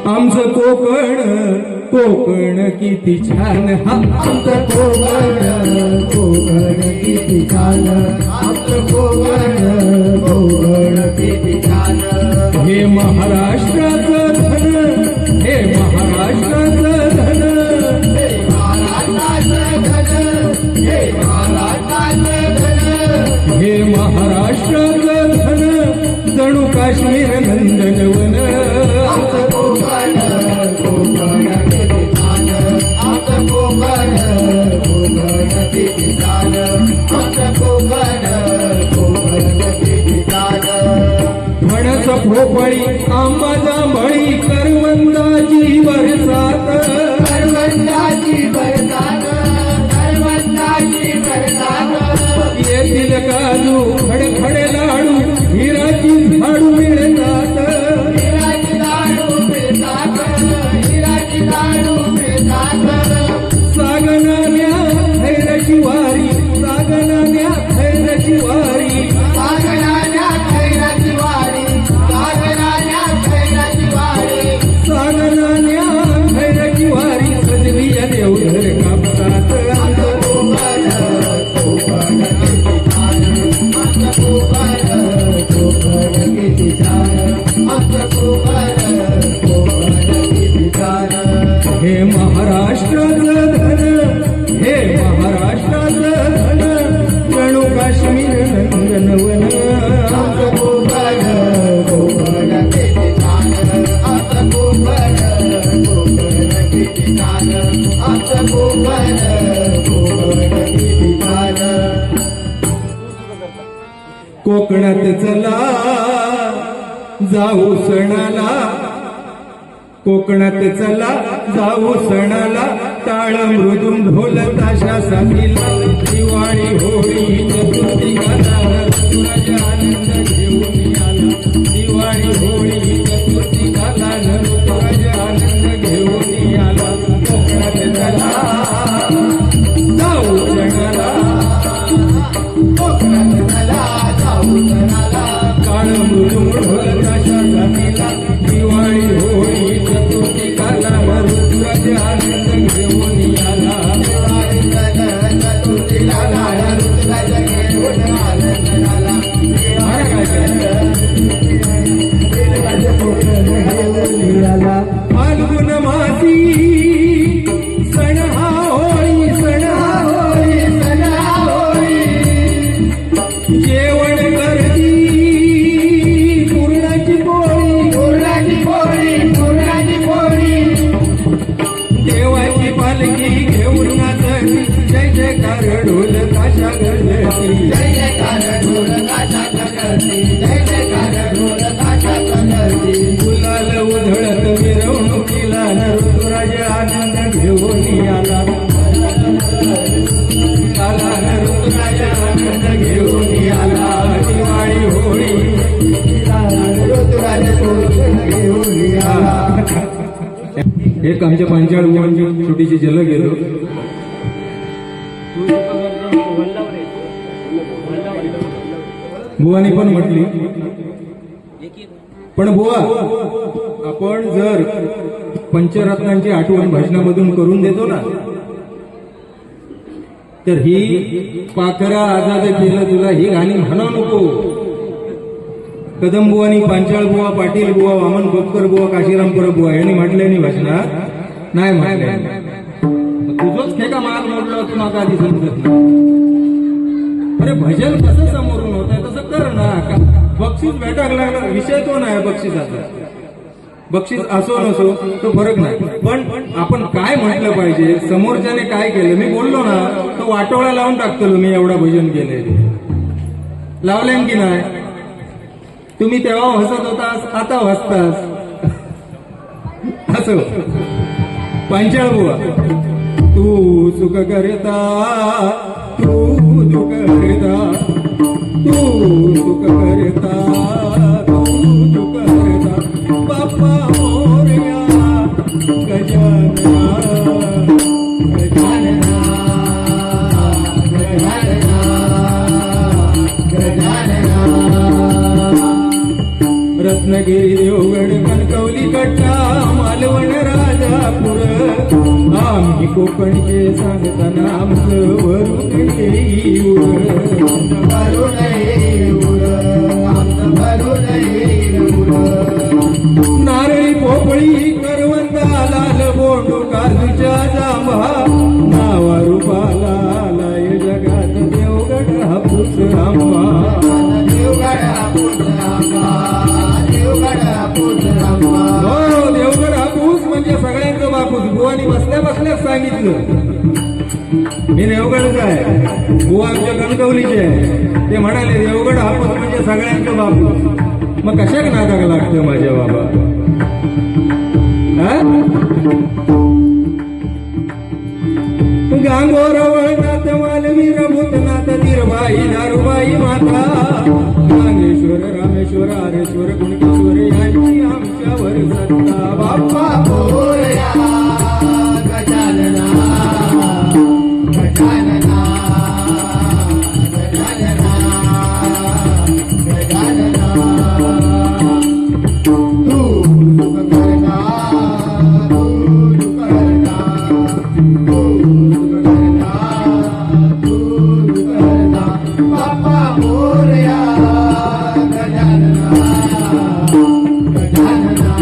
आमचं कोकण कोकण किती छान हा आमचं कोकण किती छान, आमचं कोकण किती छान. हे महाराष्ट्राचं धन, हे महाराष्ट्राचं धन, हे महाराष्ट्राचं धन, हे महाराष्ट्राचं धन. हे महाराष्ट्राचं धन जणू काश्मीर नंदनवन. आमचं कोकण किती छान, आमचं कोकण किती छान, आमचं कोकण किती छान. फणस भोपळी आंबा जांभळी करवंदाची बरसात, करवंदाची बरसात, करवंदाची बरसात. येथील काजू खडखडे लाडू हिराची झाडू मिळतात. हिराची लाडू मिळतात, हिराची लाडू मिळतात. सागनान्या खैरची वारी, सागनान्या खैरची वारी, सागराच्या खैराची वारी, सागराच्या खैराची वारी. सागनान्या खैरची वारी सजली या देवघर कापतात. आमचं कोकण किती छान, आमचं कोकण किती छान, आमचं कोकण किती छान. हे महाराष्ट्राचं धन, हे महाराष्ट्राचं धन जणू काश्मीर नंदनवन. आमचं कोकण किती छान, आमचं कोकण किती छान, आमचं कोकण किती छान. कोकणात चला जाऊ सणाला, कोकणात चला जाऊ सणाला, टाळ मृदुंग ढोल ताशा साथीला. दिवाळी होळी चतुर्थीला ऋतुराजा आनंद घेऊन आला. दिवाळी होळी चतुर्थीला ऋतुराजा आनंद घेऊन आला. कोकणात चला जाऊ सणाला, कोकणात चला जाऊ सणाला, टाळ मृदुंग ढोल ताशा साथीला. दिवाळी होळी चतुर्थीला ऋतुराजा आनंद घेऊन आला. चतुर्थीला ऋतुराजा घेऊन आनंद झाला. फाल्गुन मासी सण हा होळी, सण हा होळी, सण हा होळी. जेवण करती पूर्णाची पोळी, पुरणाची पोळी, पुरणाची पोळी. देवाची पालखी घेऊन नाचती, जय जयकार ढोल ताशा गजती. जय जयकार ढोल ताशा करती, जय जयकार ढोल ताशा करती. गुलाल उधळत मिरवणुकीला ऋतुराजा आनंद घेऊन आला. आला ऋतुराजा आनंद घेऊन आला. दिवाळी होळी ऋतुराजा घेऊन आला. एक आमच्या पांचाळ बुवांची छोटीशी झलक गेलो. बुवानी पण म्हटली, पण बुवा आपण जर पंचरत्नांची आठवण भजनामधून करून देतो ना, तर ही पाखरा आजाद केलं तुला ही गाणी म्हणा नको. कदम बुवानी, पांचाळ बुवा, पाटील बुवा, वामन खोपकर बुवा, काशीराम परब बुवा यांनी म्हटलंय नाही भजनात, नाही म्हटलंय. तुझंच खेका मार मोडलं तू नका आधी समजत ना. अरे भजन कसं समोरून होत आहे तसं कर ना. बक्षीस भेटायला लागला विषय तो नाही बक्षिसाचा. बक्षीस असो नसो तो फरक नाही, पण आपण काय म्हटलं पाहिजे, समोरच्याने काय केलं. मी बोललो ना तो वाटोळा लावून टाकतो मी एवढा भजन केलंय. लावले की नाही. तुम्ही तेव्हा हसत होतास, आता हसतास. असं पांचाळ बुवा, तू सुख करता, तू दुःख करता, तू सुख करता, तू दुःख करता. बाप्पा मोरया गजानना, गजानना, गजानना, गजानना. रत्नगिरी देवगड कणकवली कट्टा मालवण राजापूर आम्ही कोकणचे सांगताना आमचं वरून येईल भरून येऊर आमचं भरून येऊर नारळी पोपळी करवंदा लाल बोंडू काजूच्या जांभा नावा रूपाला आलाय जगात देवगड हापूस आंबा देवगड हापूस आंबा देवगड हापूस आंबा हो देवगड हापूस म्हणजे सगळ्यांचं बापूस बुवानी बसल्या बसल्याच सांगितलं मी देवगडच आहे बुवा आमच्या कणकवलीचे आहे ते म्हणाले देवगड हापूस म्हणजे सगळ्यांचं बापूस मग कशाक नादाक लागतं माझ्या बाबा गांगोर वळनाथ मालवीर भूतनाथ धीरबाई दारुबाई माता नागेश्वर रामेश्वर आरेश्वर कुणकेश्वर यांची आमच्यावर सत्ता बाप्पा मोरया गजानना गजानना गजानना गजानना तू सुख करना तू सुख करना तू सुख करना तू सुख करना बाप्पा मोरया गजानना गजानना